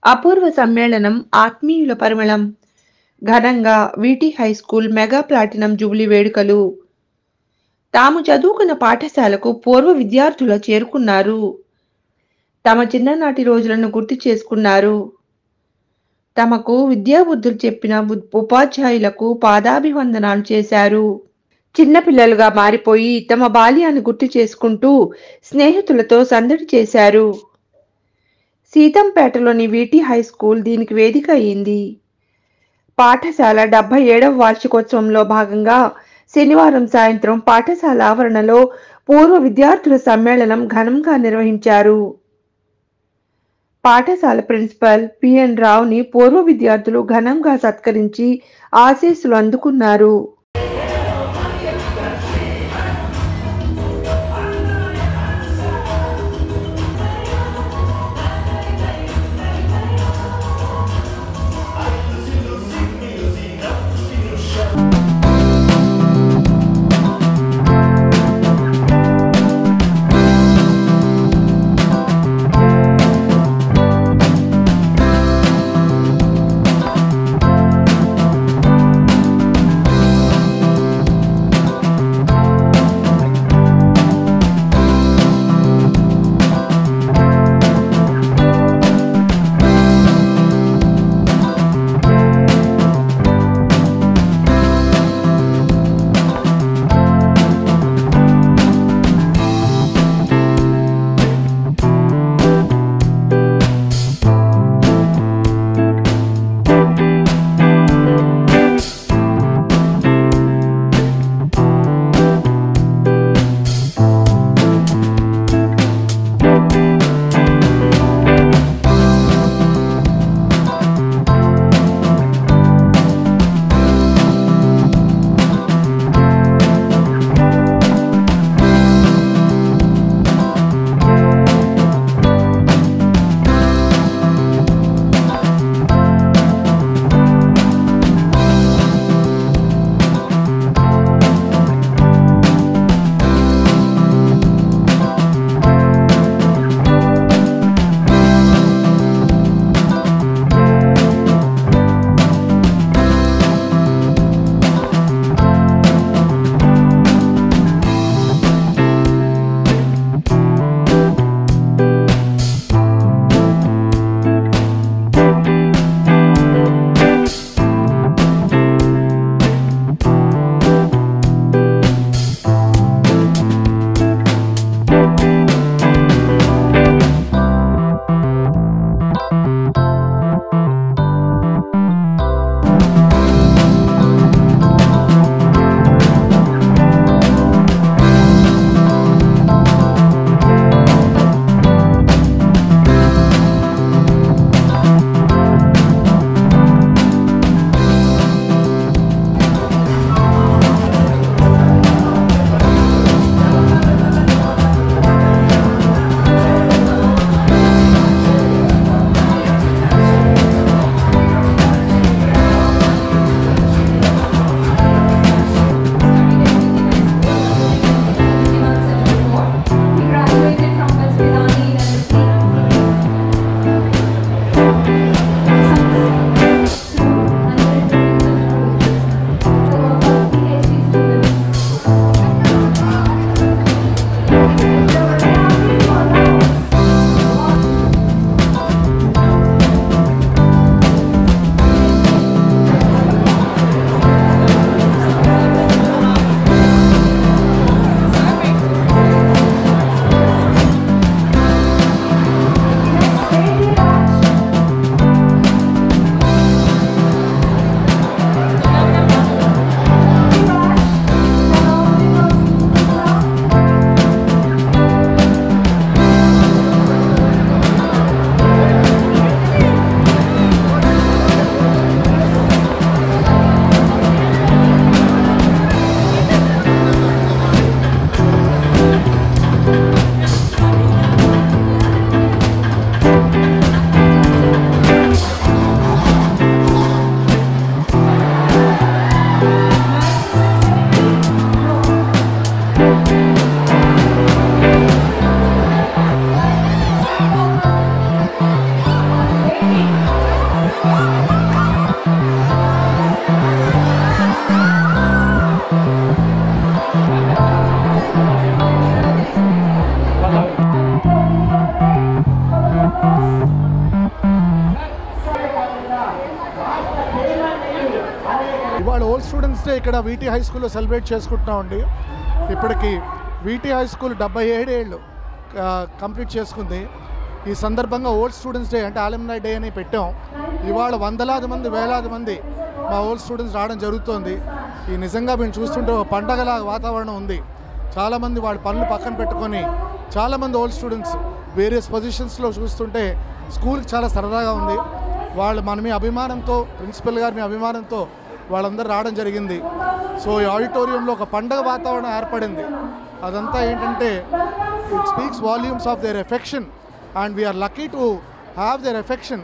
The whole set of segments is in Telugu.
అపూర్వ సమ్మేళనం ఆత్మీయుల పరిమళం ఘనంగా వీటీ హైస్కూల్ మెగా ప్లాటినం జూబ్లీ వేడుకలు తాము చదువుకున్న పాఠశాలకు పూర్వ విద్యార్థులు చేరుకున్నారు. తమ చిన్ననాటి రోజులను గుర్తు చేసుకున్నారు. తమకు విద్యాబుద్ధులు చెప్పిన ఉపాధ్యాయులకు పాదాభివందనాలు చేశారు. చిన్నపిల్లలుగా మారిపోయి తమ బాల్యాన్ని గుర్తు చేసుకుంటూ స్నేహితులతో సందడి చేశారు. సీతంపేటలోని వీటీ హైస్కూల్ దీనికి వేదిక అయింది. పాఠశాల 77వ వార్షికోత్సవంలో భాగంగా శనివారం సాయంత్రం పాఠశాల ఆవరణలో పూర్వ విద్యార్థుల సమ్మేళనం ఘనంగా నిర్వహించారు. పాఠశాల ప్రిన్సిపల్ పిఎన్ రావుని పూర్వ విద్యార్థులు ఘనంగా సత్కరించి ఆశీస్సులు అందుకున్నారు. ఇక్కడ వీటీ హై స్కూల్లో సెలబ్రేట్ చేసుకుంటున్నామండి. ఇప్పటికి వీటీ హై స్కూల్ 77 ఏళ్ళు కంప్లీట్ చేసుకుంది. ఈ సందర్భంగా ఓల్డ్ స్టూడెంట్స్ డే అంటే ఆల్యుమినై డే అని పెట్టాం. ఇవాళ వందలాది మంది వేలాది మంది మా ఓల్డ్ స్టూడెంట్స్ రావడం జరుగుతోంది. ఈ నిజంగా మేము చూస్తుంటే ఒక పండగలా వాతావరణం ఉంది. చాలామంది వాళ్ళ పనులు పక్కన పెట్టుకొని చాలామంది ఓల్డ్ స్టూడెంట్స్ వేరియస్ పొజిషన్స్లో చూస్తుంటే స్కూల్కి చాలా సరదాగా ఉంది. వాళ్ళు మన మీ అభిమానంతో, ప్రిన్సిపల్ గారి మీ అభిమానంతో వాళ్ళందరూ రావడం జరిగింది. సో ఈ ఆడిటోరియంలో ఒక పండగ వాతావరణం ఏర్పడింది. అదంతా ఏంటంటే it speaks volumes of their affection and we are lucky to have their affection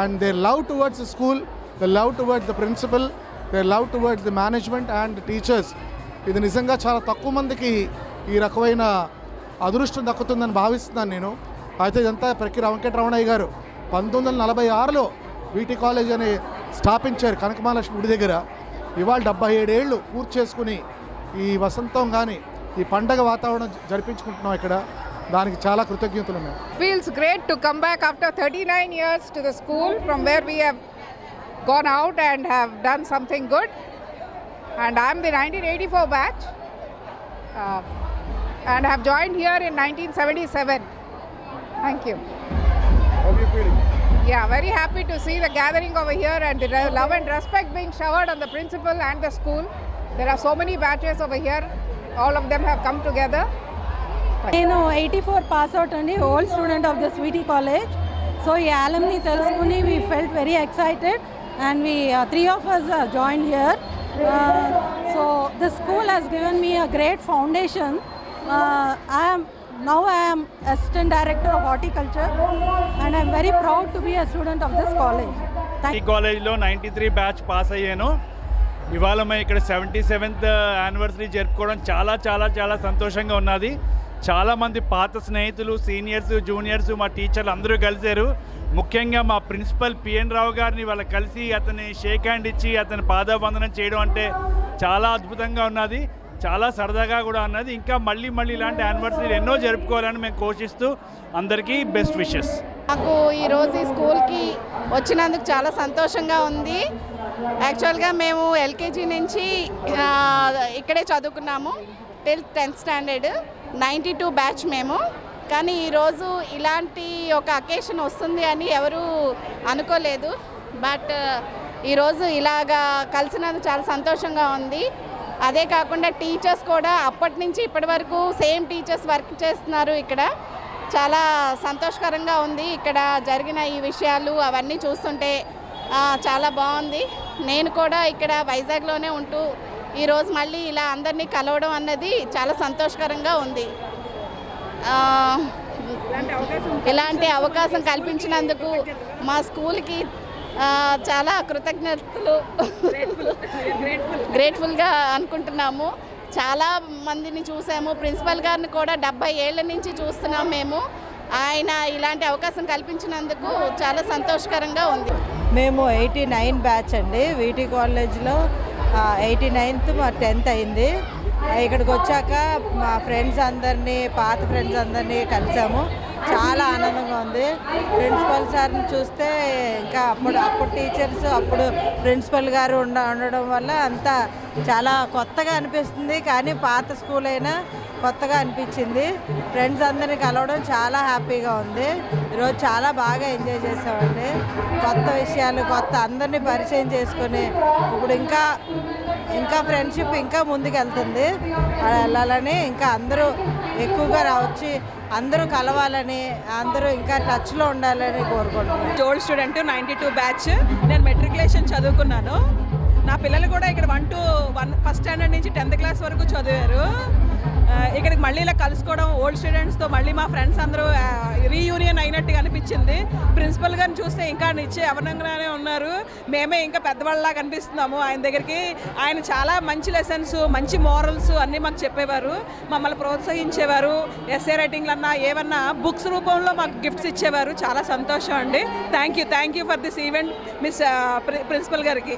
and their love towards the school, the love towards the principal, their love towards the management and teachers. ఇది నిజంగా చాలా తక్కువ మందికి ఈ రకమైన అదృష్టం దక్కుతుందని భావిస్తున్నాను నేను. అయితే ఇదంతా ప్రక్కిర వెంకటరమణయ్య గారు 1946లో వీటీ కాలేజ్ అని స్థాపించారు కనకమహాలక్ష్మి గుడి దగ్గర. ఇవాళ 77 ఏళ్ళు పూర్తి చేసుకుని ఈ వసంతం కానీ ఈ పండగ వాతావరణం జరిపించుకుంటున్నాం ఇక్కడ. దానికి చాలా కృతజ్ఞతలు మేము. Feels great to come back after 39 years to the school from where we have gone out and have done something good. And I'm the 1984 batch and have joined here in 1977. Thank you. How are you feeling? Yeah, very happy to see the gathering over here and the love and respect being showered on the principal and the school. There are so many batches over here. All of them have come together. నేను 84 పాస్ అవుట్ అండి, old student of the Sweety college. So ఈ ఆలమ్ని తెలుసుకుని we felt very excited and we 3 of us joined here. So the school has given me a great foundation. I am assistant director of horticulture and I am very proud to be a student of this college. ఈ కాలేజ్లో 93 బ్యాచ్ పాస్ అయ్యాను. ఇవాళ మేము ఇక్కడ 77th యానివర్సరీ జరుపుకోవడం చాలా చాలా చాలా సంతోషంగా ఉన్నది. చాలామంది పాత స్నేహితులు, సీనియర్స్, జూనియర్స్, మా టీచర్లు అందరూ కలిశారు. ముఖ్యంగా మా ప్రిన్సిపల్ పిఎన్ రావు గారిని వాళ్ళ కలిసి అతని షేక్ హ్యాండ్ ఇచ్చి అతని పాదవందనం చేయడం అంటే చాలా అద్భుతంగా ఉన్నది, చాలా సరదాగా కూడా ఉన్నది. ఇంకా మళ్ళీ ఇలాంటి యానివర్సరీలు ఎన్నో జరుపుకోవాలని మేము కోషిస్తూ అందరికీ బెస్ట్ విషెస్. నాకు ఈరోజు ఈ స్కూల్కి వచ్చినందుకు చాలా సంతోషంగా ఉంది. యాక్చువల్గా మేము ఎల్కేజీ నుంచి ఇక్కడే చదువుకున్నాము టిల్ 10th స్టాండర్డ్. 92 బ్యాచ్ మేము. కానీ ఈరోజు ఇలాంటి ఒక అకేషన్ వస్తుంది అని ఎవరు అనుకోలేదు. బట్ ఈరోజు ఇలాగా కలిసినందుకు చాలా సంతోషంగా ఉంది. అదే కాకుండా టీచర్స్ కూడా అప్పటి నుంచి ఇప్పటి వరకు సేమ్ టీచర్స్ వర్క్ చేస్తున్నారు ఇక్కడ. చాలా సంతోషకరంగా ఉంది. ఇక్కడ జరిగిన ఈ విషయాలు అవన్నీ చూస్తుంటే చాలా బాగుంది. నేను కూడా ఇక్కడ వైజాగ్లోనే ఉంటూ ఈరోజు మళ్ళీ ఇలా అందరినీ కలవడం అన్నది చాలా సంతోషకరంగా ఉంది. ఇలాంటి అవకాశం కల్పించినందుకు మా స్కూల్కి చాలా కృతజ్ఞతలు, గ్రేట్ఫుల్గా అనుకుంటున్నాము. చాలా మందిని చూసాము. ప్రిన్సిపల్ గారిని కూడా 70 ఏళ్ళ నుంచి చూస్తున్నాం మేము. ఆయన ఇలాంటి అవకాశం కల్పించినందుకు చాలా సంతోషకరంగా ఉంది. మేము 89 బ్యాచ్ అండి. వీటీ కాలేజ్లో 89th మా 10th అయింది. ఇక్కడికి వచ్చాక మా ఫ్రెండ్స్ అందరినీ, పాత ఫ్రెండ్స్ అందరినీ కలిసాము. చాలా ఆనందంగా ఉంది. ప్రిన్సిపల్ సార్ని చూస్తే ఇంకా అప్పుడు టీచర్స్, అప్పుడు ప్రిన్సిపల్ గారు ఉండడం వల్ల అంతా చాలా కొత్తగా అనిపిస్తుంది. కానీ పాత స్కూల్ అయినా కొత్తగా అనిపించింది. ఫ్రెండ్స్ అందరినీ కలవడం చాలా హ్యాపీగా ఉంది. ఈరోజు చాలా బాగా ఎంజాయ్ చేసామండి. కొత్త విషయాలు, అందరినీ పరిచయం చేసుకొని ఇప్పుడు ఇంకా ఫ్రెండ్షిప్ ఇంకా ముందుకెళ్తుంది. వెళ్ళాలని, ఇంకా అందరూ ఎక్కువగా వచ్చి అందరూ కలవాలని, అందరూ ఇంకా టచ్లో ఉండాలని కోరుకుంటున్నాను. Old student 92 batch. నేను మెట్రికులేషన్ చదువుకున్నాను. నా పిల్లలు కూడా ఇక్కడ 1 to 1 ఫస్ట్ స్టాండర్డ్ నుంచి 10th క్లాస్ వరకు చదివారు. ఇక్కడికి మళ్ళీ ఇలా కలుసుకోవడం, ఓల్డ్ స్టూడెంట్స్తో మళ్ళీ మా ఫ్రెండ్స్ అందరూ రీయూనియన్ అయినట్టుగా అనిపించింది. ప్రిన్సిపల్ గారిని చూస్తే ఇంకా నిచ్చే అవనంగానే ఉన్నారు. మేమే ఇంకా పెద్దవాళ్ళలాగా అనిపిస్తున్నాము ఆయన దగ్గరికి. ఆయన చాలా మంచి లెసన్స్, మంచి మోరల్స్ అన్నీ మాకు చెప్పేవారు. మమ్మల్ని ప్రోత్సహించేవారు. ఎస్ఏ రైటింగ్లు అన్నా ఏమన్నా బుక్స్ రూపంలో మాకు గిఫ్ట్స్ ఇచ్చేవారు. చాలా సంతోషం అండి. Thank you for this event miss principal గారికి.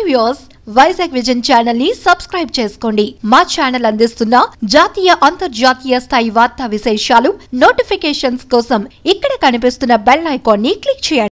Hi viewers, Vizag vision channel ని సబ్స్క్రైబ్ చేసుకోండి. మా ఛానల్ అందిస్తున్న జాతీయ అంతర్జాతీయ స్థాయి వార్తా విశేషాలు నోటిఫికేషన్స్ కోసం ఇక్కడ కనిపిస్తున్న బెల్ ఐకాన్ ని క్లిక్ చేయండి.